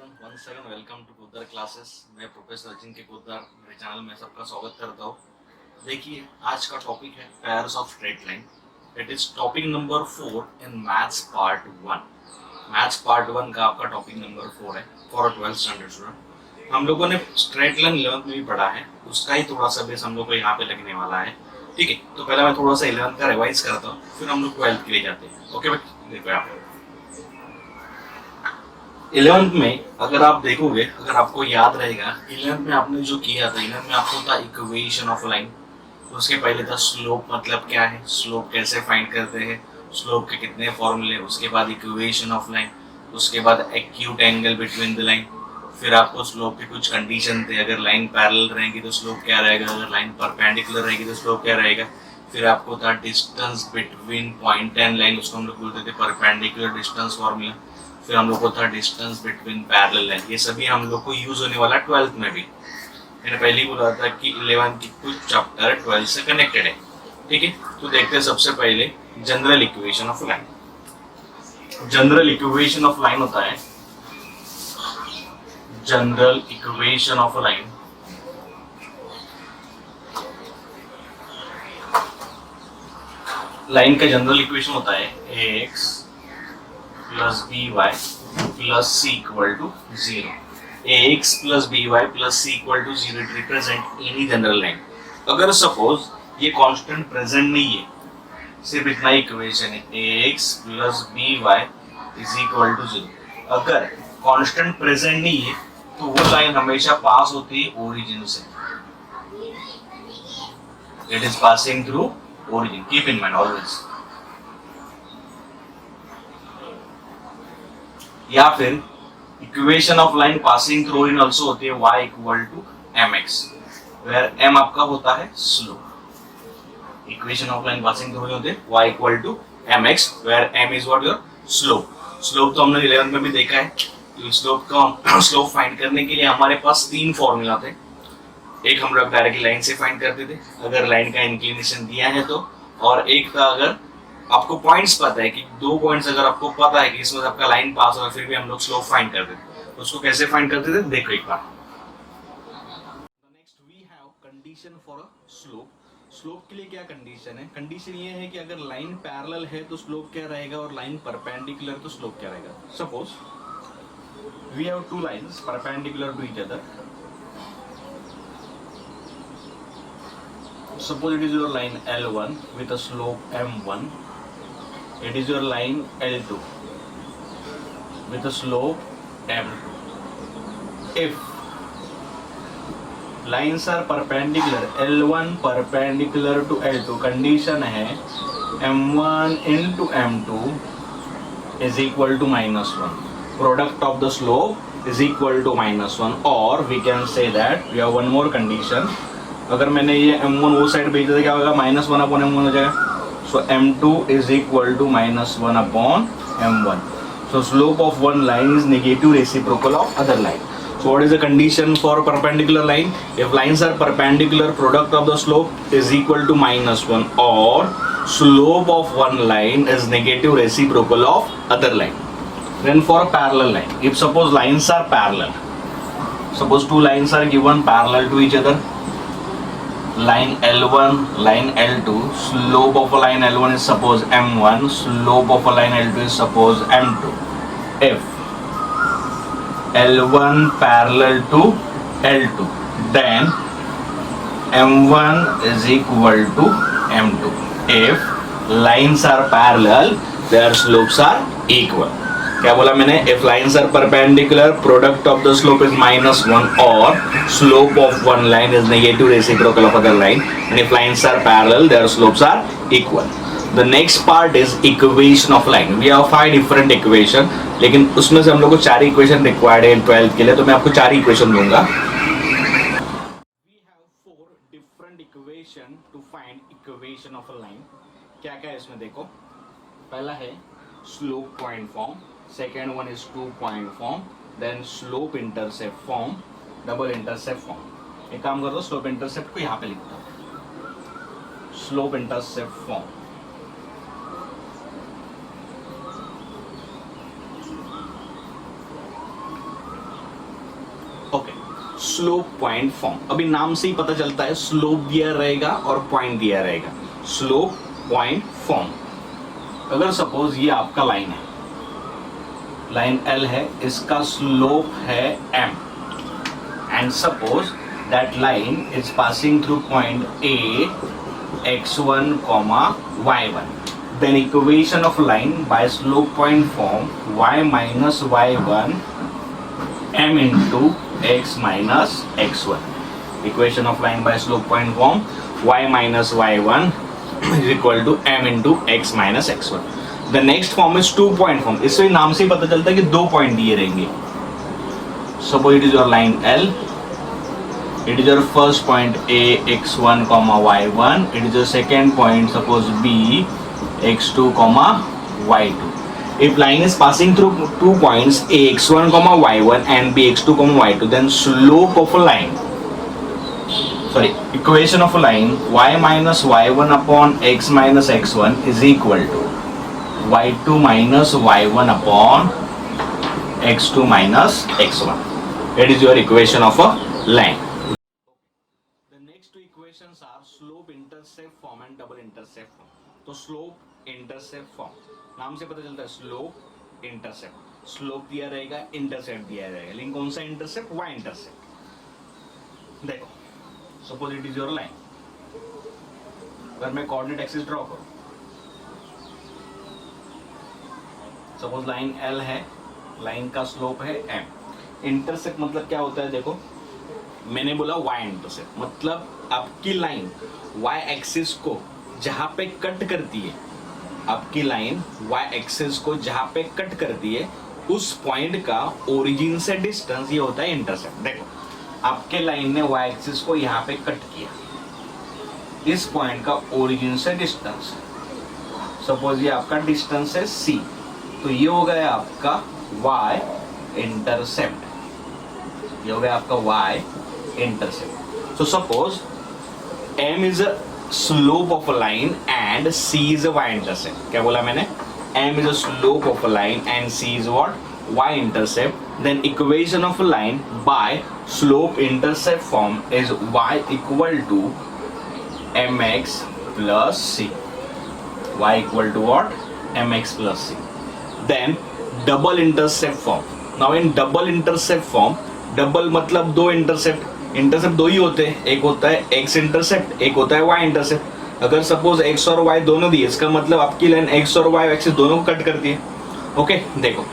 Once again welcome to Poddar classes. मैं professor Ajinkya Poddar, मेरे channel में सबका स्वागत करता हूँ। देखिए, आज का टॉपिक है pairs of straight line. It is topic number 4 in maths part 1। Maths part 1 का आपका टॉपिक नंबर 4 है फॉर 12th स्टैंडर्ड स्टूडेंट। हम लोगों ने स्ट्रेट लाइन 11th में भी पढ़ा है, उसका ही थोड़ा सा बेस हम लोग को यहाँ पे लगने वाला है। ठीक है, तो पहले मैं थोड़ा सा 11th का रिवाइज करता हूँ, फिर हम लोग 12th के लिए जाते हैं। ओके भाई, देखो यहाँ पे 11th में अगर आप देखोगे, अगर आपको याद रहेगा, 11th में आपने जो किया था, 11th में आपको था इक्वेशन ऑफ लाइन। उसके पहले था स्लोप मतलब क्या है, स्लोप कैसे फाइंड करते हैं, स्लोप के कितने फॉर्मूले, उसके बाद इक्वेशन ऑफ लाइन, उसके बाद acute angle between the line, फिर आपको स्लोप के कुछ कंडीशन थे, अगर लाइन पैरेलल रहेगी तो स्लोप क्या रहेगा, अगर लाइन परपेंडिकुलर रहेगी तो स्लोप क्या रहेगा। फिर आपको था distance between point and line, उसको हम लोग बोलते थे परपेंडिकुलर डिस्टेंस फॉर्मूला। फिर हम लोग को था डिस्टेंस बिटवीन पैरेलल लाइन। ये सभी हम लोग को यूज होने वाला 12th में भी। मैंने पहले ही बोला था कि 11th की कुछ चैप्टर 12th से कनेक्टेड है। ठीक है, तो देखते हैं सबसे पहले general equation of line. General equation of line होता है, general equation of line line का जनरल इक्वेशन होता है ax plus B Y plus C equal to 0। ax plus B Y plus C equal to 0 it represent any general line. अगर suppose ये constant present नहीं है, सिर्फ इतना equation है ax plus B Y is equal to 0। अगर constant present नहीं है तो वो लाइन हमेशा पास होती है ओरिजिन से। It is passing through origin, keep in mind always. या फिर equation of line passing through origin also होती है y equal to mx, where m आपका होता है slope. Equation of line passing through origin होते हैं y equal to mx, where m is what your slope. Slope तो हमने 11th में भी देखा है। तो स्लोप का स्लोप फाइंड करने के लिए हमारे पास 3 फॉर्मूला थे। एक हम लोग डायरेक्टली लाइन से फाइंड करते थे अगर लाइन का इंक्लिनेशन दिया है तो, और एक था अगर आपको पॉइंट्स पता है कि 2 पॉइंट्स अगर आपको पता है कि इसमें आपका लाइन पास हो, फिर भी हम लोग स्लोप फाइंड करते थे। तो उसको कैसे फाइंड करते थे देखो एक बार। Next we have condition for a slope. Slope के लिए क्या कंडीशन है? कंडीशन ये है कि अगर लाइन पैरेलल है तो स्लोप क्या रहेगा, और लाइन परपेंडिकुलर तो स्लोप क्या रहेगा। Suppose we have 2 lines perpendicular to each other. Suppose it is your line L1 with a slope M1. It is your line L2 with a slope M2. If lines are perpendicular, L1 perpendicular to L2, condition है M1 into M2 is equal to -1. Product of the slope is equal to -1. Or we can say that we have one more condition. अगर मैंने ये M1 वो side भेज दिया क्या होगा, -1 upon M1 हो जाएगा। So M2 is equal to -1 upon M1। So slope of one line is negative reciprocal of other line. So what is the condition for perpendicular line? If lines are perpendicular, product of the slope is equal to -1, और slope of one line is negative reciprocal of other line. Then for parallel line, if suppose lines are parallel, suppose 2 lines are given parallel to each other, line L1, line L2, slope of a line L1 is suppose M1, slope of a line L2 is suppose M2. If L1 parallel to L2, then M1 is equal to M2. If lines are parallel, their slopes are equal. क्या बोला मैंने? If lines are perpendicular, product of the slope is -1, or slope of one line is negative reciprocal of other line. And if lines are parallel, their slopes are equal. The next part is equation of line. We have 5 different equation, लेकिन उसमें से हम लोग को 4 equation required है 12th के लिए, तो मैं आपको 4 equation दूंगा। We have 4 different equation to find equation of a line. क्या क्या है इसमें देखो। पहला है slope point form, second one is 2 point form, then slope intercept form, double intercept form. एक काम कर दो, slope intercept को यहाँ पे लिख दो, slope intercept form। Okay, slope point form, अभी नाम से ही पता चलता है स्लोप दिया रहेगा और पॉइंट दिया रहेगा। स्लोप पॉइंट फॉर्म, अगर सपोज ये आपका लाइन है, लाइन L है, इसका स्लोप है m, and suppose that line is passing through point A x1, y1, then equation of line by slope point form y minus y1 m into x minus x1. Equation of line by slope point form y minus y1 is equal to m into x minus x1. The next form is 2 point form. इससे नाम से ही पता चलता है कि 2 point दिए रहेंगे. Suppose it is your line L. It is your first point A x1, y1. It is your second point, suppose B x2, y2. If line is passing through 2 points A x1, y1 and B x2, y2, then slope of a line, equation of a line y minus y1 upon x minus x1 is equal to y2 minus y1 upon x2 minus x1. It is your equation of a line. The next two equations are slope intercept form and double intercept form. तो slope intercept form, नाम से पता चलता है slope intercept. slope दिया रहेगा, intercept दिया रहेगा, लेकिन कौन सा intercept? y intercept. देखो, suppose it is your line. अगर मैं coordinate axis ड्रॉ करूं, suppose लाइन L है, लाइन का स्लोप है m. इंटरसेप्ट मतलब क्या होता है? देखो, मैंने बोला y इंटरसेप्ट मतलब आपकी लाइन y एक्सिस को जहां पे कट करती है, आपकी लाइन y एक्सिस को जहां पे कट करती है, उस पॉइंट का ओरिजिन से डिस्टेंस ये होता है इंटरसेप्ट. देखो, आपके लाइन ने y एक्सिस को यहाँ पे कट किया, इस पॉइंट का ओरिजिन से डिस्टेंस, सपोज ये आपका डिस्टेंस है c, तो ये हो गया आपका y इंटरसेप्ट, ये हो गया आपका y intercept. So suppose m is a slope of a line and c is a y intercept. क्या बोला मैंने? m is a slope of a line and c is what? y intercept. Then equation of a line by slope intercept form is y equal to mx plus c. y equal to what? mx plus c. Then double intercept form. Now in double intercept form, double मतलब दो intercept, intercept दो ही होते हैं, एक होता है x intercept, एक होता है y इंटरसेप्ट. अगर सपोज x और y दोनों दिए, इसका मतलब आपकी लाइन x और y एक्सिस दोनों को कट करती है. ओके, देखो,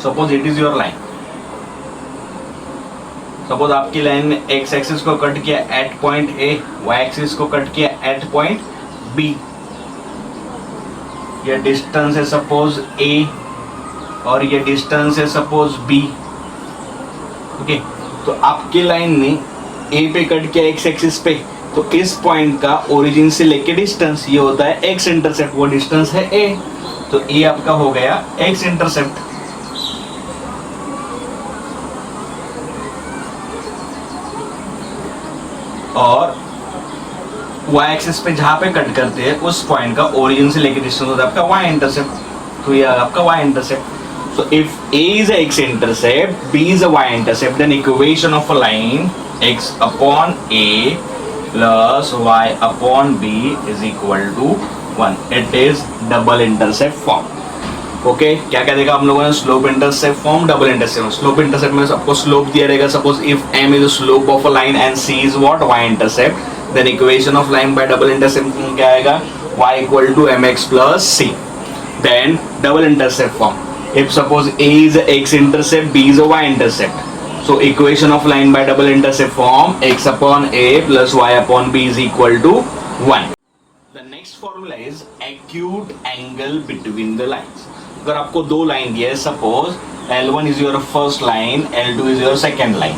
suppose it is your line, suppose आपकी लाइन ने x एक्सिस को कट किया at point A, y axis को कट किया एट पॉइंट B. ये डिस्टेंस है सपोज A और ये डिस्टेंस है सपोज B. ओके, तो आपकी लाइन ने A पे कट किया x एक्सिस पे, तो इस पॉइंट का ओरिजिन से लेके डिस्टेंस ये होता है x इंटरसेप्ट, वो डिस्टेंस है A, तो A आपका हो गया x इंटरसेप्ट. और y एक्सिस पे जहां पे कट करते हैं उस पॉइंट का ओरिजिन से लेके डिस्टेंस होता है आपका y इंटरसेप्ट, तो ये आपका y intercept. So if a is a x intercept, b is a y intercept, then equation of a line x upon a plus y upon b is equal to 1. It is double intercept form. Okay, क्या क्या देखा हम लोगों ने? Slope intercept form, double intercept. Slope intercept में सबको slope दिया रहेगा, suppose if m is the slope of a line and c is what? y intercept. Then equation of line by double intercept क्या आएगा? y equal to mx plus c. Then double intercept form, if suppose a is x intercept, b is y intercept, so equation of line by double intercept form x upon a plus y upon b is equal to 1. The next formula is acute angle between the lines. अगर आपको दो line दिया है, suppose L1 is your first line, L2 is your second line.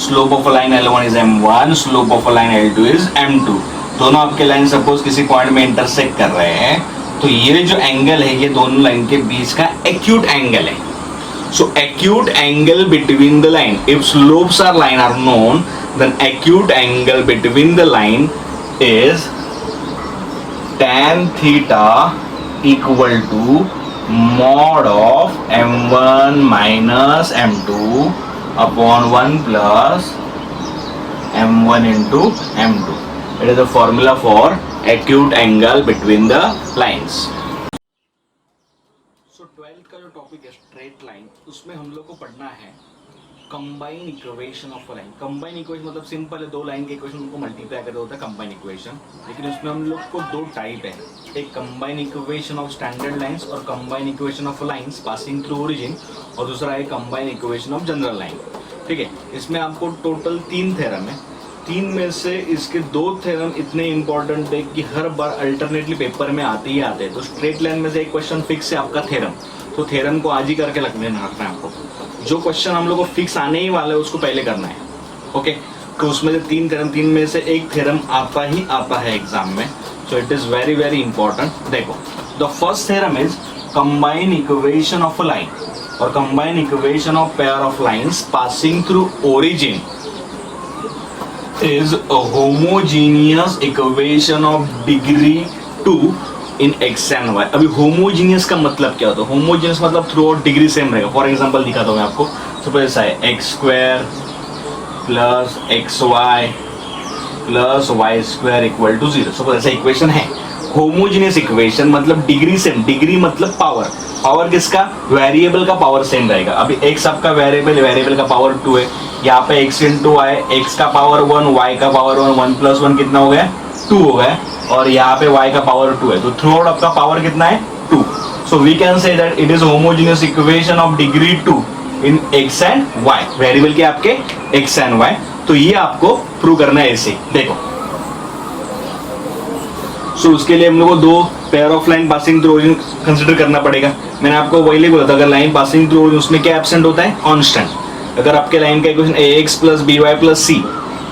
Slope of a line L1 is m1, slope of a line L2 is m2. दोनों आपके line suppose किसी point में intersect कर रहे हैं, तो ये जो एंगल है ये दोनों लाइन के बीच का एक्यूट एंगल है. So acute angle between the line, if slopes are line are known, then acute angle between the line is tan theta equal to mod of m1 minus m2 upon 1 plus m1 into m2. It is the formula for acute angle between the lines. So 12th का जो topic है straight line, उसमें हम लोग को पढ़ना है combine equation of a line. Combine equation मतलब सिंपल है, दो लाइन के इक्वेशन को मल्टीप्लाई करते होता है कंबाइन इक्वेशन. लेकिन उसमें हम लोग को दो टाइप है, एक combine equation of standard lines और combine equation of lines passing through origin, और दूसरा है combine equation of general line. ठीक है, इसमें आपको टोटल 3 थ्योरम है. 3 में से इसके 2 थ्योरम इतने इंपॉर्टेंट है कि हर बार अल्टरनेटली पेपर में आते ही आते हैं. तो स्ट्रेट लाइन में से एक क्वेश्चन फिक्स है आपका थ्योरम, तो थ्योरम को आज ही करके रखना है आपको. जो क्वेश्चन हम लोग को फिक्स आने ही वाला है उसको पहले करना है. ओके, तो उसमें से 3 थ्योरम, 3 में से एक थ्योरम आता है एग्जाम में. So it is very very important. देखो, the first theorem is combine equation of a line और combine equation of pair of lines passing through origin is a homogeneous equation of degree 2 in x and y. अभी homogeneous का मतलब क्या होता है? homogeneous मतलब throughout degree same रहेगा. For example दिखाता हूँ मैं आपको. सपोज ऐसा है x square plus X Y plus Y square equal to 0. सपोज ऐसा इक्वेशन है. होमोजीनियस इक्वेशन मतलब डिग्री सेम. डिग्री मतलब पावर. पावर किसका? वेरिएबल का पावर सेम रहेगा. अभी x आपका वेरिएबल का पावर 2 है. यहाँ पे x इंटू वाई, एक्स का पावर 1, y का पावर 1, 1 प्लस 1 कितना हो गया? 2 हो गया. और यहाँ पे y का पावर 2 है. तो थ्रू आउट आपका पावर कितना है? 2. So we can say that it is homogeneous equation of degree 2 in x and y. Variable के आपके x एंड y. तो ये आपको प्रूव करना है ऐसे. देखो, सो उसके लिए हम लोग को 2 pair of line passing through origin consider करना पड़ेगा. मैंने आपको वही बोला था, अगर लाइन पासिंग थ्रू ओरिजिन उसमें क्या एब्सेंट होता है? कांस्टेंट. अगर आपके लाइन का equation ax plus by plus c,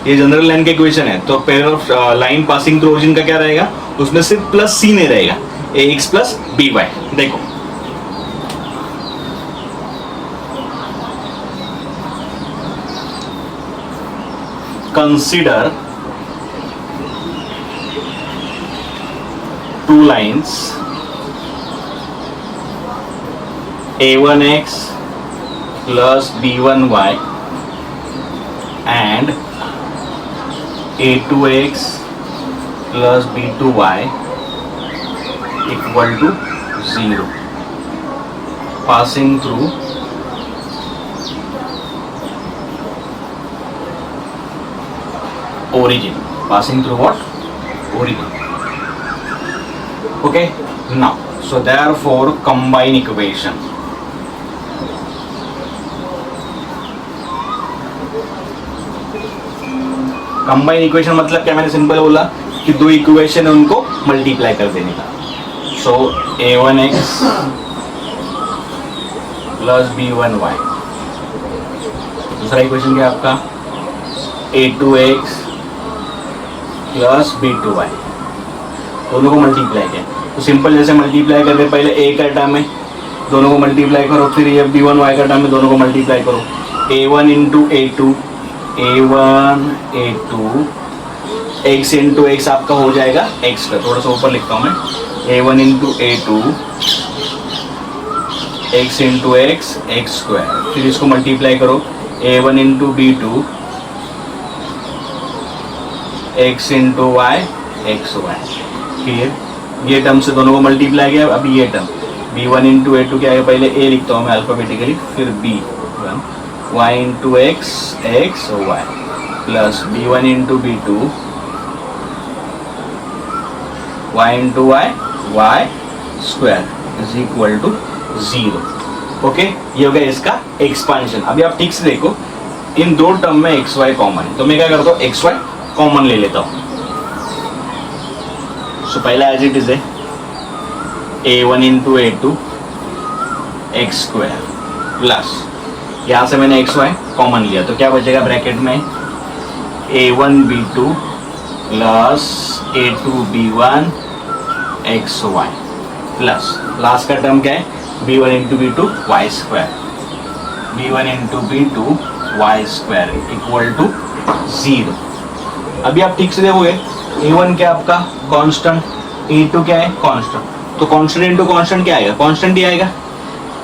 ये जनरल लाइन का इक्वेशन है, तो pair of line passing through origin का क्या रहेगा? उसमें सिर्फ प्लस c नहीं रहेगा, ax प्लस by. देखो, consider 2 lines a1x plus b1y and a2x plus b2y equal to 0 passing through origin. Passing through what? Origin. Okay, now so therefore combine equation. Combine equation मतलब क्या? मैंने simple बोला कि 2 equation है उनको multiply कर देने का. सो a1x प्लस b1y. दूसरा इक्वेशन क्या आपका? a2x plus b2y. दोनों को मल्टीप्लाई किया. तो सिंपल जैसे मल्टीप्लाई करके पहले a का टर्म है, दोनों को मल्टीप्लाई करो. फिर ये b1y का टर्म है, दोनों को मल्टीप्लाई करो. a1 into a2, a1 a2, x into x आपका हो जाएगा x का. थोड़ा सा ऊपर लिखता हूँ मैं. a1 into a2, x into X, X square. फिर इसको मल्टीप्लाई करो. a1 into b2, x into Y, X Y. फिर ये टर्म से दोनों को मल्टीप्लाई किया. अभी ये टर्म b1 इंटू a2 क्या है? पहले a लिखता हूँ मैं अल्फाबेटिकली, फिर b1 y into X, X Y plus b1 into b2 y into Y, Y square is equal to 0. Okay, ये हो गया इसका एक्सपांशन. अभी आप ठीक से देखो, इन 2 टर्म में एक्स वाई कॉमन है, तो मैं क्या करता हूँ? एक्स वाई कॉमन ले लेता हूँ. सो पहला एज इट इज है a1 into a2 x square plus, यहाँ से मैंने एक्स वाई कॉमन लिया तो क्या बचेगा ब्रैकेट में? a1 b2 plus a2 b1 X Y plus last का टर्म क्या है? b1 into b2 Y square, b1 into b2 Y square equal to 0. अभी आप ठीक से देखोगे a1 क्या आपका कांस्टेंट, a2 क्या है? कांस्टेंट. तो कांस्टेंट इनटू कांस्टेंट क्या आएगा, कांस्टेंट ही आएगा।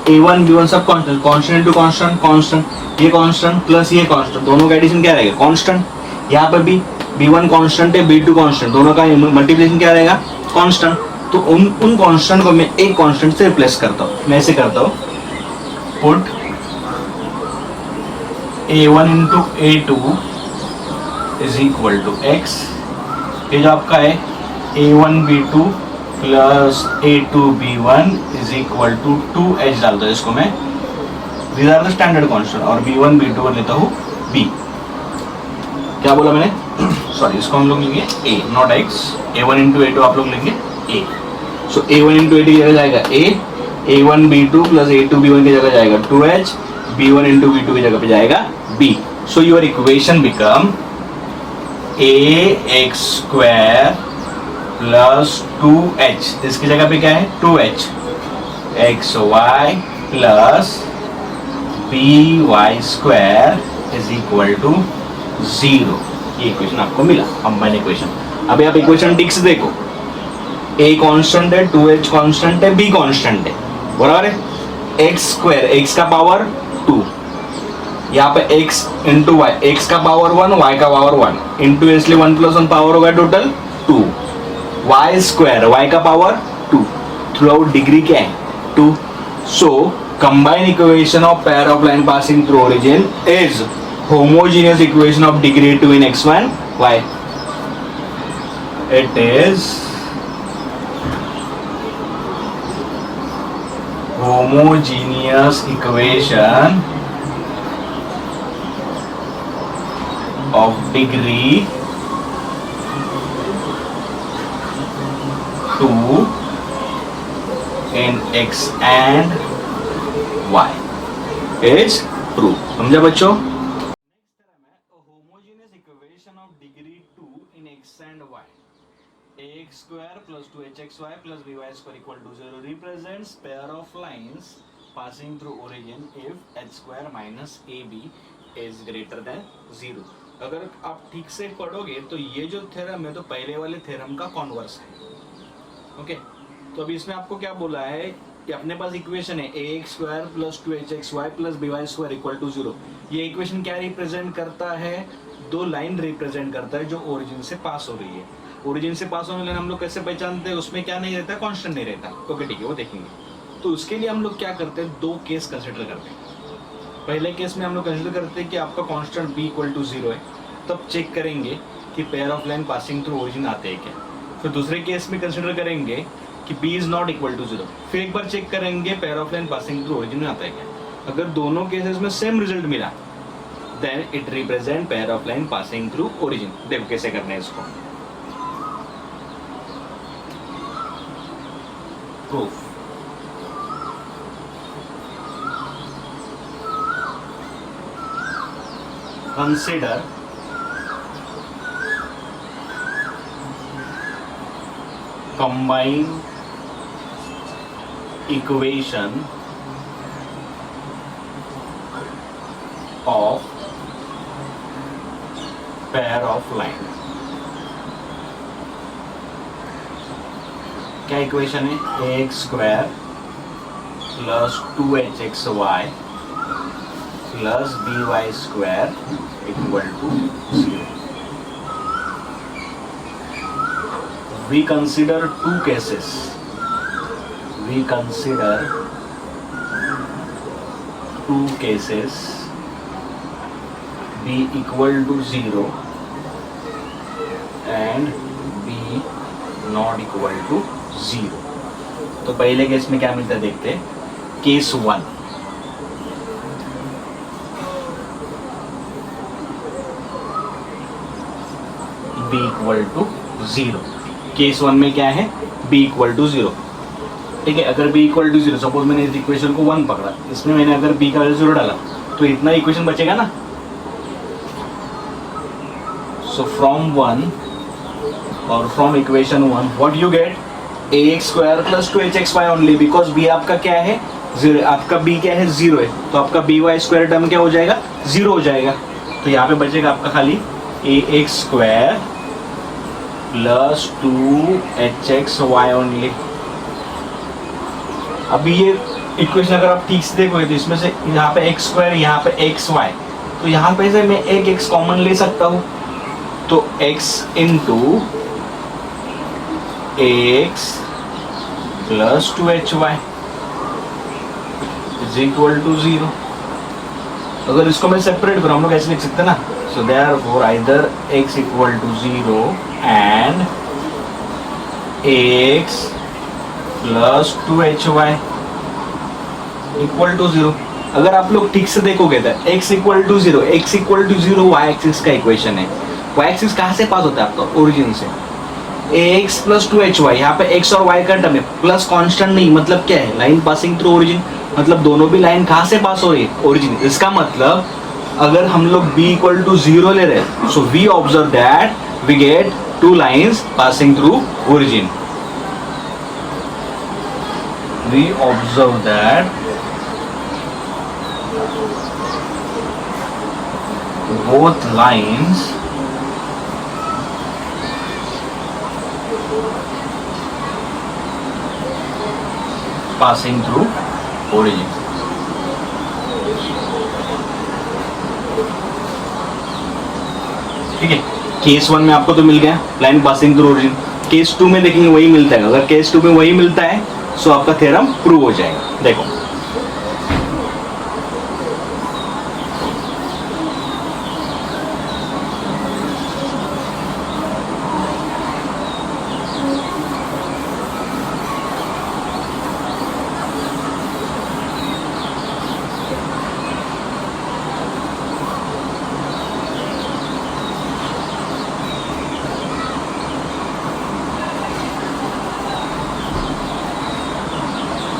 a1 b1 सब constant, constant into constant, constant ये कांस्टेंट प्लस ये कांस्टेंट, दोनों का एडिशन क्या रहेगा, कांस्टेंट। यहाँ पर भी b1 कांस्टेंट है, b2 कांस्टेंट, दोनों का मल्टीप्लिकेशन क्या रहेगा, कांस्टेंट। तो उन कांस्टेंट को मैं एक कांस्टेंट से रिप्लेस करता हूँ। मैं ऐसे करता हूँ, put a1 into a2 is equal to x। ये जो आपका है a1 b2 plus a2 b1 is equal to 2h डालता हूँ इसको मैं, these are the standard constant, और b1 b2 लेता हूँ b। क्या बोला मैंने, सॉरी इसको हम लोग लेंगे a not x, a1 into a2 आप लोग लेंगे a। So a1 into a2 की जगह जाएगा a, a1 b2 plus a2 b1 की जगह जाएगा 2h, b1 इंटू b2 की जगह पे जाएगा b। So your equation become ax square plus 2h, इसकी जगह पे क्या है 2h, xy plus by square is equal to 0। ये इक्वेशन आपको मिला, कंबाइन इक्वेशन। अभी आप इक्वेशन ठीक से देखो, a कांस्टेंट है, 2h कांस्टेंट है, b कांस्टेंट है, बराबर है। x स्क्वायर, x का पावर 2, यहाँ पे x इंटू वाई, x का पावर 1, y का पावर 1 इंटू, इसलिए 1 प्लस 1 पावर होगा टोटल 2, y स्क्वायर, y का पावर 2, थ्रू आउट डिग्री क्या है 2। So combine equation of pair of line passing through origin is homogeneous equation of degree 2 in x1 y. It is homogeneous equation of degree 2 in x and y is true। समझा बच्चों। ax square plus 2hxy plus by square equal to 0 represents pair of lines passing through origin if h square minus ab is greater than 0। अगर आप ठीक से पढ़ोगे तो ये जो थ्योरम है तो पहले वाले थ्योरम का कॉन्वर्स है। ओके, तो अभी इसमें आपको क्या बोला है कि अपने पास इक्वेशन है ax square plus 2hxy plus by square equal to 0। ये इक्वेशन क्या रिप्रेजेंट करता है, दो लाइन रिप्रेजेंट करता है जो ओरिजिन से पास हो रही है। ओरिजिन से पास होने लाइन हम लोग कैसे पहचानते हैं, उसमें क्या नहीं रहता, कांस्टेंट नहीं रहता। ओके ठीक है, वो देखेंगे। तो उसके लिए हम लोग क्या करते हैं, दो केस कंसिडर करते हैं। पहले केस में हम लोग कंसिडर करते हैं कि आपका कांस्टेंट b इक्वल टू 0 है, तब चेक करेंगे कि pair of line passing through origin आते हैं क्या। फिर दूसरे केस में कंसिडर करेंगे कि b is not equal to 0, फिर एक बार चेक करेंगे pair of line passing through origin में आता है क्या। अगर दोनों केसेस में सेम रिजल्ट मिला then it represent pair of line passing through origin. देखो कैसे करना है इसको, proof। Consider combine equation of pair of line। क्या इक्वेशन है, ax square plus 2hxy plus by square equal to 0। We consider two cases। We consider two cases, b equal to 0 and b not equal to 0। तो पहले case में क्या मिलता है देखते हैं। Case 1, b equal to 0। Case 1 में क्या है, b इक्वल टू 0। ठीक है, अगर b इक्वल टू 0, सपोज मैंने इस इक्वेशन को 1 पकड़ा, इसमें मैंने अगर b का वैल्यू 0 डाला तो इतना इक्वेशन बचेगा ना। सो फ्रॉम 1 और from equation 1 what you get, ax square plus 2hxy only, because b आपका क्या है 0, आपका b क्या है 0 है, तो आपका by स्क्वायर टर्म क्या हो जाएगा 0 हो जाएगा। तो यहाँ पे बचेगा आपका खाली ax square plus 2hxy only. अभी ये इक्वेशन अगर आप ठीक से देखोगे तो इसमें से यहाँ पे एक्स स्क्वायर, यहाँ पे एक्स वाई, तो यहाँ पे से मैं एक एक्स कॉमन ले सकता हूँ, तो x into x plus 2hy is equal to 0। अगर इसको मैं सेपरेट करूँ, हम लोग ऐसे लिख सकते हैं ना, so therefore either x equal to 0 and x plus 2hy equal to 0। अगर आप लोग ठीक से देखोगे तो x equal to 0, x equal to 0 y axis का इक्वेशन है। y एक्सिस कहाँ से पास होता है आपका? ओरिजिन से। ax प्लस 2hy, यहाँ पे x और y का टर्म है, प्लस कांस्टेंट नहीं, मतलब क्या है? लाइन पासिंग थ्रू ओरिजिन, मतलब दोनों भी लाइन कहाँ से पास हो रही है? ओरिजिन। इसका मतलब अगर हम लोग b इक्वल टू 0 ले रहे हैं, so we observe that we get two lines passing through origin. We observe that both lines passing through origin. ठीक है, केस 1 में आपको तो मिल गया line passing through origin. Case 2 में देखेंगे वही मिलता है। अगर केस 2 में वही मिलता है सो आपका थ्योरम प्रूव हो जाएगा। देखो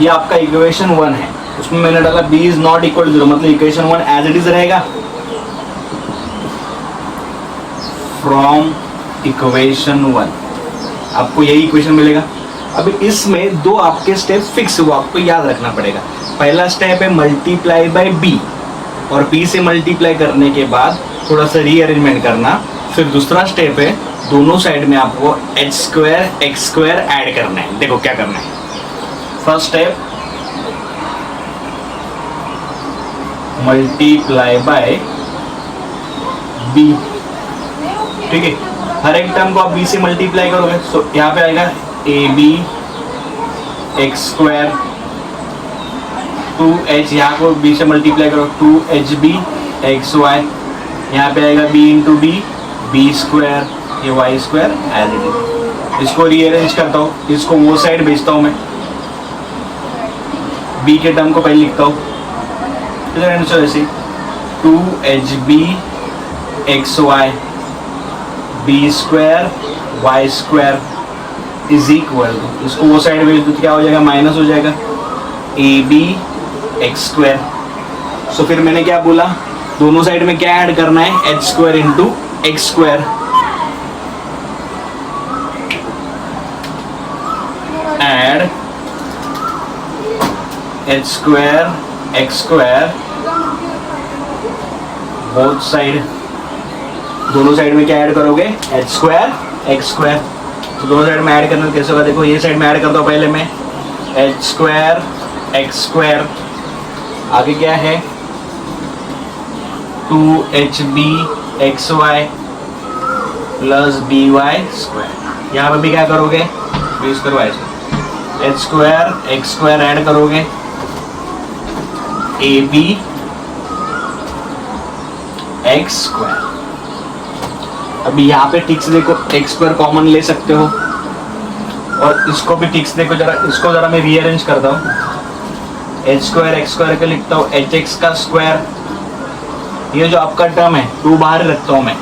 ये आपका इक्वेशन 1 है, उसमें मैंने डाला b is not equal to 0, मतलब इक्वेशन 1 एज इट इज रहेगा। फ्रॉम इक्वेशन 1 आपको यही इक्वेशन मिलेगा। अभी इसमें दो आपके स्टेप फिक्स हुआ, आपको याद रखना पड़ेगा। पहला स्टेप है मल्टीप्लाई बाय b, और b से मल्टीप्लाई करने के बाद थोड़ा सा रीअरेंजमेंट करना। फिर दूसरा स्टेप है दोनों साइड में आपको h square x square add करना है। देखो क्या करना है। First step multiply by b, ठीक है। हर एक टर्म को आप b से मल्टीप्लाई करोगे, सो यहाँ पे आएगा ab x स्क्वायर 2h, यहाँ को b से मल्टीप्लाई करो 2hb xy, यहाँ पे आएगा b इंटू b स्क्वायर, ये y square as it is. इसको रीअरेंज करता हूँ, इसको वो साइड भेजता हूँ मैं, b के टर्म को पहले लिखता हूँ, इधर आंसर ऐसे 2hb xy b square y square is equal to, इसको वो साइड भेज दो तो क्या हो जाएगा? माइनस हो जाएगा ab x स्क्वायर। सो फिर मैंने क्या बोला, दोनों साइड में क्या ऐड करना है? h square into x square, add h square x square both side, दोनों साइड में क्या ऐड करोगे? h square x square. तो दोनों साइड में ऐड करना कैसे होगा? देखो ये साइड में ऐड करता हूँ पहले मैं h स्क्वायर x स्क्वायर, आगे क्या है 2hb xy plus by square. यहाँ पे भी क्या करोगे? b square y square, h square x square add करोगे ab x स्क्वायर। अभी यहाँ पे ठीक से देखो x स्क्वायर कॉमन ले सकते हो, और इसको भी ठीक से देखो जरा, इसको जरा मैं रीअरेंज करता हूँ। h स्क्वायर x स्क्वायर का लिखता हूँ hx का स्क्वायर, ये जो आपका टर्म है 2 बाहर रखता हूँ मैं,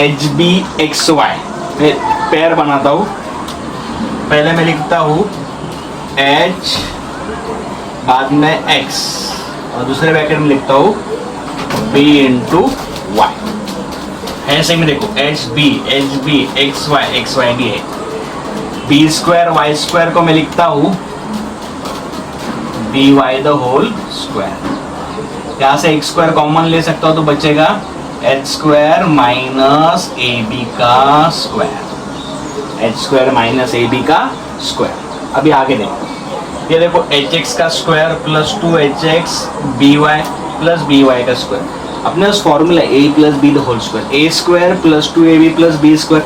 hb xy पेयर बनाता हूँ। पहले मैं लिखता हूँ h बाद में x, और दूसरे ब्रैकेट में लिखता हूँ b इंटू y। ऐसे में देखो hb xy xy भी है, b स्क्वायर y स्क्वायर को मैं लिखता हूँ by द होल स्क्वायर। यहाँ से x स्क्वायर कॉमन ले सकता हूँ तो बचेगा h स्क्वायर माइनस ab का square, h square minus ab का स्क्वायर। अभी आगे देखो, ये देखो एच एक्स का square plus 2hx by plus by का स्क्वायर। अपने पास formula a plus b the whole square, a square plus 2ab plus b square.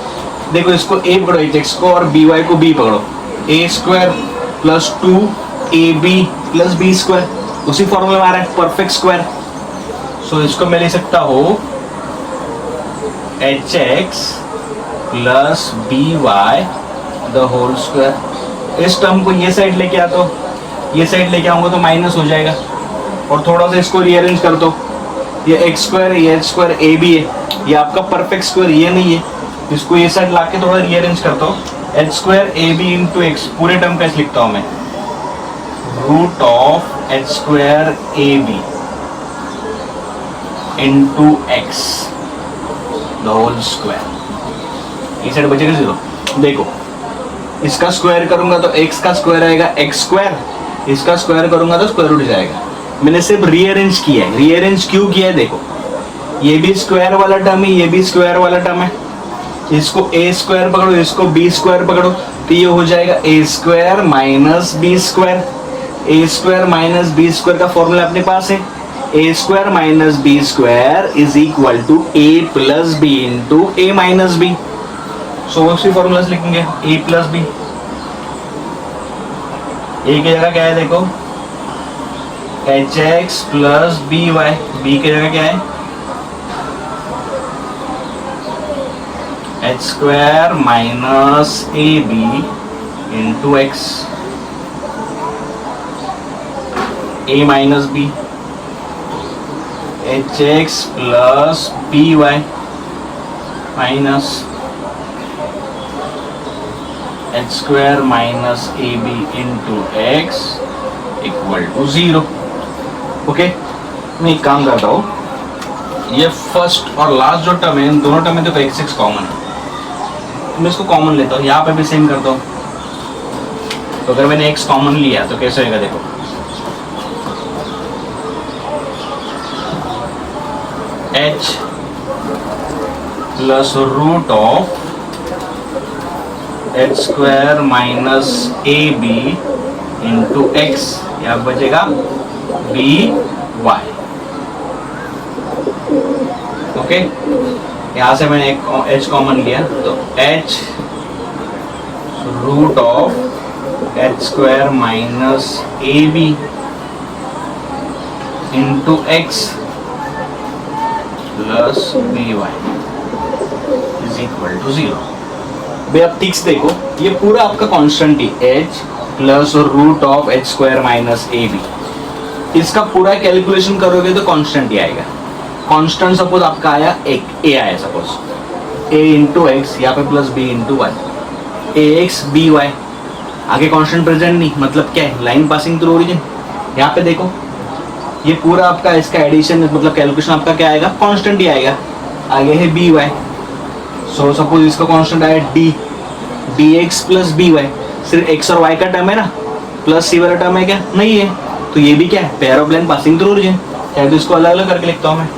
देखो इसको a पकड़ो एच एक्स को और by को b पकड़ो, a square plus 2ab plus b square. उसी फॉर्मूला में आ रहा है परफेक्ट स्क्वायर। सो इसको मैं ले सकता हूँ h x plus by the whole square. इस टर्म को ये साइड लेके आता हूँ, ये साइड लेके आऊंगा तो माइनस हो जाएगा। और थोड़ा सा इसको रीअरेंज कर दो, ये एक्स स्क्वायर ये एच स्क्वायर ए बी है, ये आपका परफेक्ट स्क्वायर ये नहीं है, इसको ये साइड ला के थोड़ा रीअरेंज करता हूँ। H square a b into x पूरे टर्म का लिखता हूँ मैं, root of h square a b into x the whole square. ये साइड बचेगा 0। देखो इसका स्क्वायर करूंगा तो x का स्क्वायर आएगा x स्क्वायर, इसका स्क्वायर करूंगा तो स्क्वायर रूट जाएगा। मैंने सिर्फ रीअरेंज किया है। रीअरेंज क्यों किया है? देखो ये भी स्क्वायर वाला टर्म है, ये भी स्क्वायर वाला टर्म है। इसको a स्क्वायर पकड़ो, इसको b स्क्वायर पकड़ो तो ये हो जाएगा a square minus b square. a square minus b square का फॉर्मूला अपने पास है, a square minus b square is equal to a plus b into a minus b. So उसी फॉर्मूला से लिखेंगे a प्लस बी। a की जगह क्या है? देखो h x plus B y, b की जगह क्या है? H square minus a b into x, a minus b, h x plus B y minus h square minus a b into x equal to 0। Okay, मैं एक काम करता हूँ, ये फर्स्ट और लास्ट जो टर्म है इन दोनों टर्म में तो एक्स एक्स कॉमन है, मैं इसको कॉमन लेता हूँ। यहाँ पे भी सेम करता हूँ। तो अगर मैंने एक्स कॉमन लिया तो कैसे होगा? देखो h plus root of h square minus a b into x, यहाँ बचेगा बी वाई। ओके, यहाँ से मैंने एक एच कॉमन लिया तो h root of h square minus a b into x plus B Y is equal to 0। भैया अब ठीक से देखो, ये पूरा आपका कांस्टेंट ही h प्लस root of h square minus a b, इसका पूरा कैलकुलेशन करोगे तो कांस्टेंट ही आएगा। कांस्टेंट सपोज आपका आया एक a आया, सपोज a इंटू एक्स, यहाँ पे प्लस b इंटू वाई, ए एक्स बी वाई। आगे कांस्टेंट प्रेजेंट नहीं, मतलब क्या है? Line passing through origin. यहाँ पे देखो ये पूरा आपका इसका एडिशन मतलब कैलकुलेशन आपका क्या आएगा? कांस्टेंट ही आएगा। आगे है बी वाई, सो सपोज इसका कांस्टेंट आया d x plus B y. सिर्फ एक्स और वाई का टर्म है ना, प्लस सी वाला टर्म है क्या? नहीं है। तो ये भी क्या है? Pair of line passing through origin. चाहे तो इसको अलग अलग करके लिखता हूँ मैं।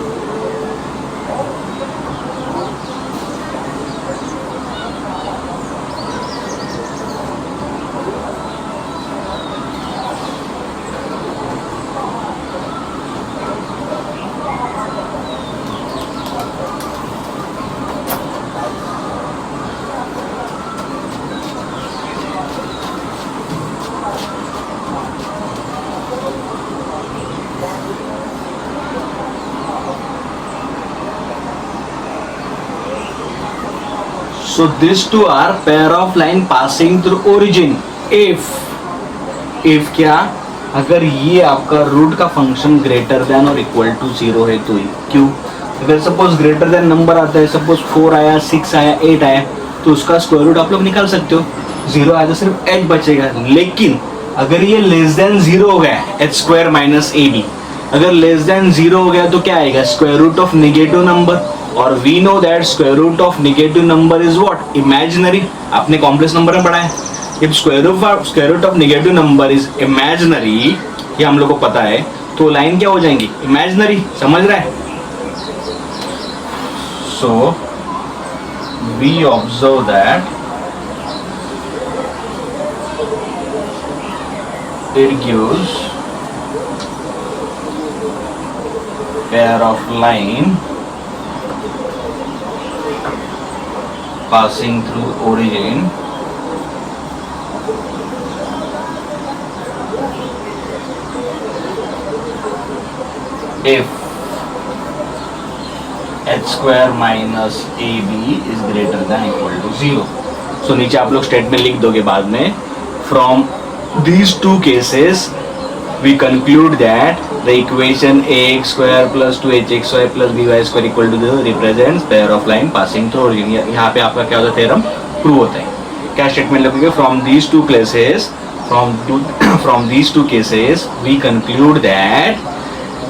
So these two are pair of line passing through origin if क्या? अगर ये आपका रूट का फंक्शन ग्रेटर देन और इक्वल टू 0 है तो ही। क्यों? अगर सपोज ग्रेटर देन नंबर आता है, सपोज 4 आया, 6 आया, 8 आया, तो उसका स्क्वायर रूट आप लोग निकाल सकते हो। 0 आया तो सिर्फ h बचेगा। लेकिन अगर ये लेस देन 0 हो गया, h square minus a b, अगर लेस देन 0 हो गया तो क्या आएगा? Square root of negative number. और we know that square root of negative number is what? Imaginary. आपने कॉम्प्लेक्स नंबर में पढ़ा है। If square root of negative number is imaginary, ये हम लोग को पता है, तो लाइन क्या हो जाएंगी? इमेजिनरी। समझ रहा है? So we observe that It gives pair of line passing through origin if h square minus ab is greater than equal to 0. So नीचे आप लोग स्टेटमेंट लिख दोगे बाद में. From these two cases we conclude that the equation ax square plus 2hxy plus by square equal to 0 represents pair of line passing through origin. यहाँ पे आपका क्या होता है, थ्योरम प्रूव होता है. क्या स्टेटमेंट लगेगा? From these two cases we conclude that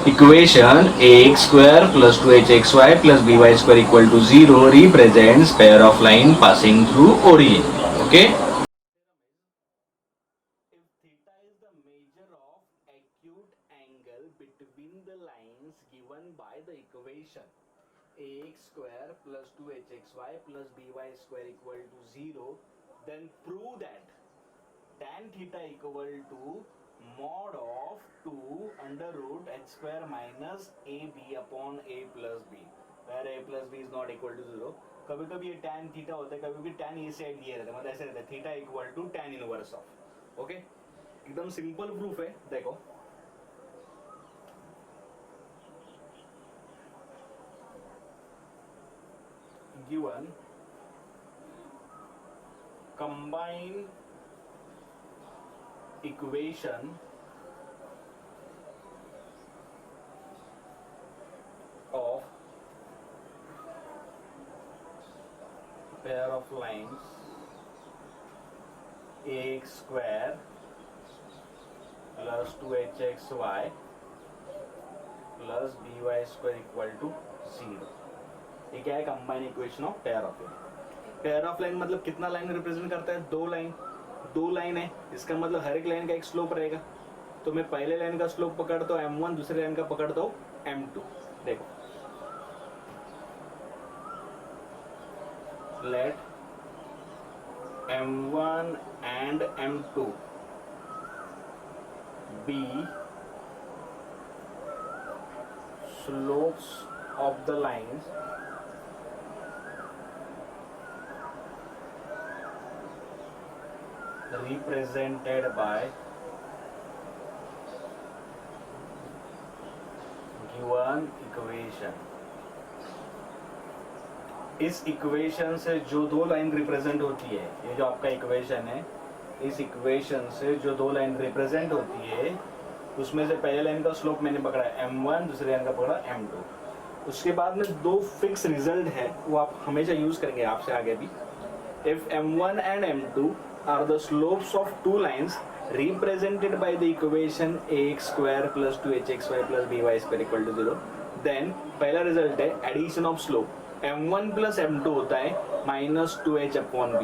equation ax square plus 2hxy plus by square equal to 0 represents pair of line passing through origin. Okay. If theta is the measure of acute angle between the lines given by the equation ax square plus 2hxy plus by square equal to 0, then prove that tan theta equal to mod of 2 under root h square minus ab upon a plus b, where a plus b is not equal to 0. कभी कभी ये tan theta होता है, कभी कभी tan ये side दिया रहता है, मतलब ऐसे रहता है theta equal to tan inverse of. Okay, एकदम सिंपल प्रूफ है. देखो given combine equation of pair of lines ax square plus 2hxy plus by square equal to 0. ये क्या है? Combine equation of pair of line. Pair of line मतलब कितना line represent करता है? दो लाइन है. इसका मतलब हर एक लाइन का एक स्लोप रहेगा. तो मैं पहले लाइन का स्लोप पकड़ता हूँ m1, दूसरे लाइन का पकड़ता हूँ m2. देखो, late m1 and m2 be slopes of the lines represented by given equation. इस इक्वेशन से जो दो लाइन रिप्रेजेंट होती है, ये जो आपका इक्वेशन है, इस इक्वेशन से जो दो लाइन रिप्रेजेंट होती है उसमें से पहले लाइन का स्लोप मैंने पकड़ा m1, दूसरे लाइन का पकड़ा m2. उसके बाद में दो फिक्स रिजल्ट है, वो आप हमेशा यूज करेंगे आपसे आगे भी. If m1 and m2 are the slopes of two lines represented by the equation ax square plus 2hxy plus by square equal to 0, then पहला रिजल्ट है addition of slope. m1 plus m2 होता है minus 2h upon b,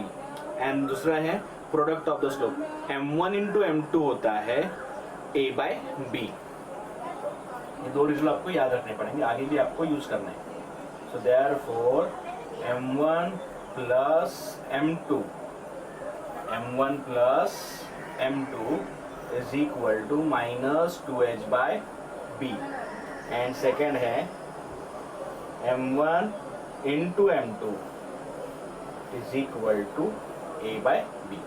and दूसरा है product of the slope. m1 into m2 होता है a by b. ये दो रिजल्ट आपको याद रखने पड़ेंगे, आगे भी आपको यूज करना है. So therefore m1 plus m2 is equal to minus 2h by b, and second है m1 into m2 is equal to a by b.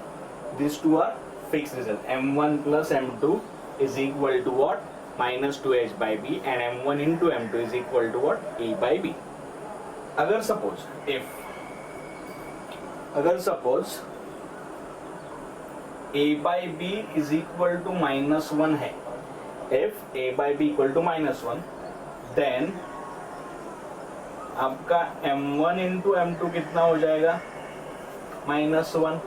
These two are fixed result. m1 plus m2 is equal to what? Minus 2h by b, and m1 into m2 is equal to what? a by b. अगर suppose a by b is equal to minus 1 है, if a by b equal to minus 1, then आपका m1 into m2 कितना हो जाएगा? minus 1.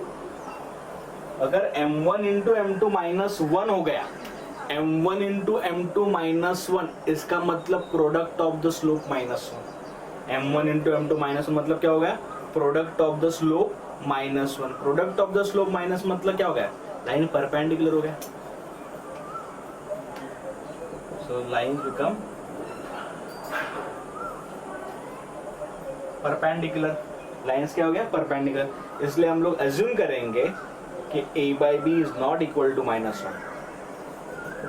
अगर m1 into m2 minus 1 हो गया, m1 into m2 minus 1, इसका मतलब product of the slope minus 1. m1 into m2 minus 1 मतलब क्या हो गया? Product of the slope -1. Product of the slope minus मतलब क्या हो गया? लाइन परपेंडिकुलर हो गया. So line become perpendicular. Lines क्या हो गया? परपेंडिकुलर. इसलिए हम लोग अज्यूम करेंगे कि a by b is not equal to -1.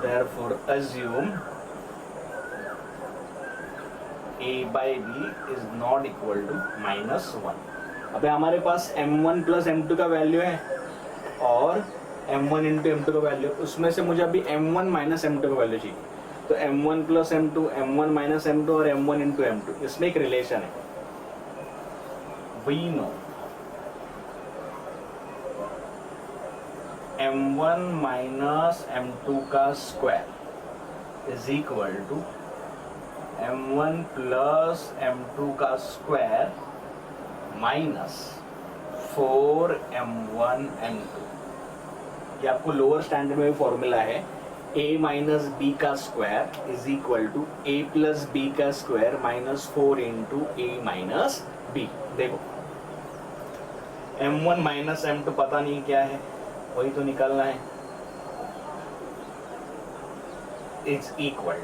therefore assume a by b is not equal to -1. अबे हमारे पास m1 प्लस m2 का वैल्यू है और m1 इंटू m2 का वैल्यू, उसमें से मुझे अभी m1 माइनस m2 का वैल्यू चाहिए. तो m1 plus m2, m1 minus m2 और m1 इंटू m2, इसमें एक रिलेशन है. We know m1 minus m2 का square is equal to m1 plus m2 का स्क्वायर माइनस 4m1 m2. ये आपको लोअर स्टैंडर्ड में भी फॉर्मूला है. a माइनस बी का square is equal to a plus b का square minus 4 into a minus b. देखो m1 माइनस m2 पता नहीं क्या है, वही तो निकालना है. Is equal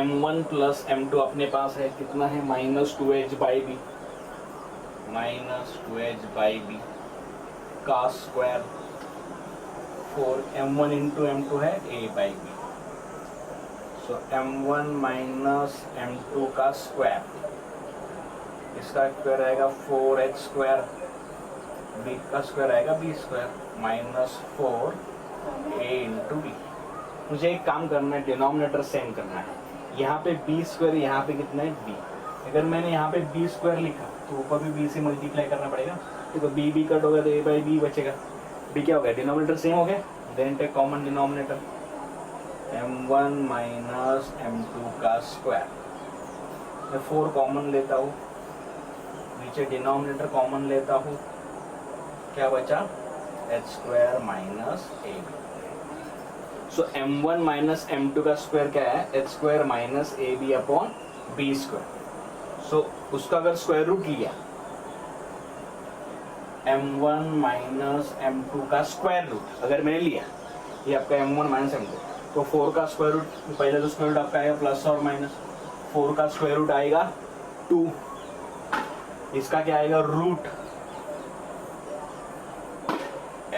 m1 plus m2 अपने पास है, कितना है -2h बाई बी, -2h/b का स्क्वायर 4 m1 इंटू m2 है a/b. सो m1 माइनस m2 का स्क्वायर, इसका स्क्वायर आएगा 4h², b का स्क्वायर आएगा b square -4a into B. मुझे एक काम करना है, डिनोमिनेटर सेम करना है. यहाँ पे b स्क्वायर, यहाँ पे कितना है b. अगर मैंने यहाँ पे b स्क्वायर लिखा तो ऊपर भी b से मल्टीप्लाई करना पड़ेगा. तो b कट होगा तो a/b बचेगा. b क्या हो गया, डिनोमिनेटर सेम हो गया. Then take common denominator, m1 minus m2 का स्क्वायर. मैं 4 कॉमन लेता हूँ, नीचे डिनोमिनेटर कॉमन लेता हूँ, क्या बचा h² माइनस ab. सो m1 माइनस m2 का स्क्वायर क्या है, h² minus ab upon b square. So उसका अगर स्क्वायर रूट लिया, m1 माइनस m2 का स्क्वायर रूट अगर मैंने लिया, ये आपका m1 माइनस m2, तो 4 का स्क्वायर रूट, पहले तो स्क्वायर रूट आपका आएगा प्लस और माइनस. 4 का स्क्वायर रूट आएगा 2, इसका क्या आएगा रूट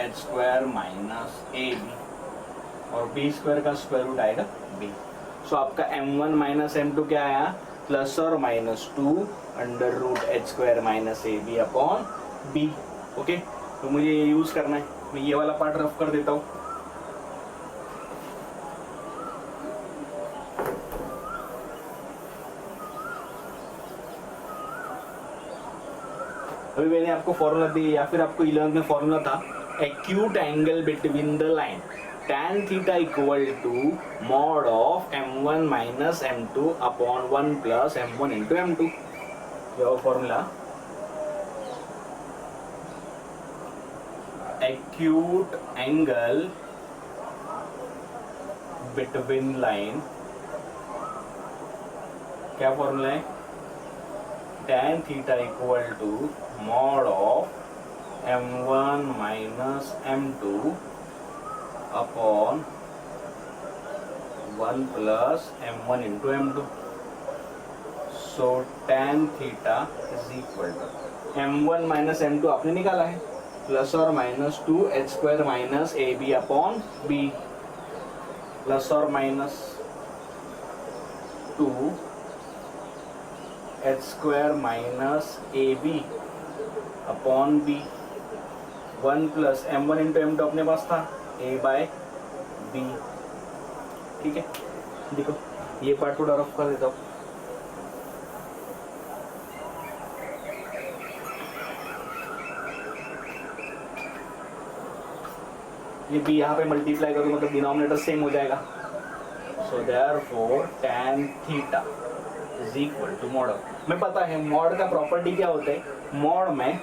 h² माइनस ab, और b स्क्वायर का स्क्वायर रूट आएगा b. सो आपका m1 माइनस m2 क्या आया, प्लस और minus 2 under root h² minus ab upon b. Okay, तो मुझे ये यूज करना है. मैं ये वाला पार्ट रफ कर देता हूँ. अभी मैंने आपको फॉर्मूला दी, या फिर आपको 11th में फॉर्मूला था, acute angle between the line tan theta equal to mod of m1 minus m2 upon 1 plus m1 into m2. ये formula, acute angle between line, क्या फॉर्मूला है, tan theta equal to mod of m1 minus m2 upon 1 plus m1 into m2. So tan theta is equal to m1 minus m2 आपने निकाला है, plus और minus 2h² minus ab upon b, plus और minus 2h² minus ab upon b. 1 plus m1 into m2 अपने पास था a/b. ठीक है, देखो ये पार्ट को रफ कर देता हूँ. ये b यहाँ पे मल्टीप्लाई करूँ मतलब डिनोमिनेटर सेम हो जाएगा. So therefore tan theta is equal to mod. मैं पता है मॉड का प्रॉपर्टी क्या होता है, मॉड में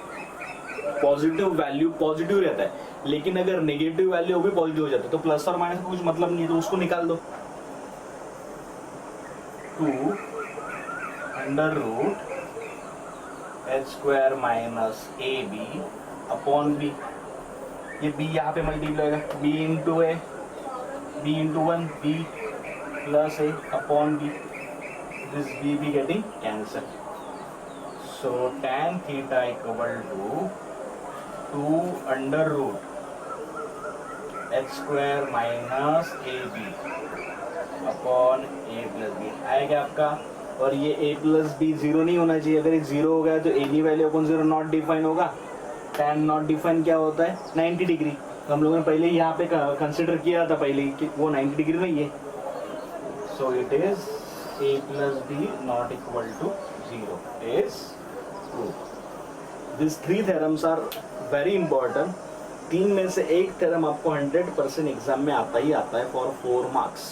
पॉजिटिव वैल्यू पॉजिटिव रहता है, लेकिन अगर नेगेटिव वैल्यू वो भी पॉजिटिव हो जाता है. तो प्लस और माइनस का कुछ मतलब नहीं है, तो उसको निकाल दो. 2 under root h² minus ab upon b. ये b यहाँ पे मल्टीप्लाई होगा, b into a, b into 1 b plus a upon b. This b be getting cancelled. So tan theta equal to 2 under root h square minus a b upon a plus b आएगा आपका। और ये ए plus B zero नहीं होना चाहिए, अगर ये zero हो गया तो ए की value upon zero not define होगा। टैन नॉट डिफाइन क्या होता है? 90 डिग्री। हम लोगों ने पहले यहाँ पे कंसिडर किया था पहले कि वो 90 डिग्री नहीं है। So it is a plus b not equal to zero is true. This three theorems are very important. तीन में से एक थ्योरम आपको 100% एग्जाम में आता ही आता है फॉर 4 मार्क्स।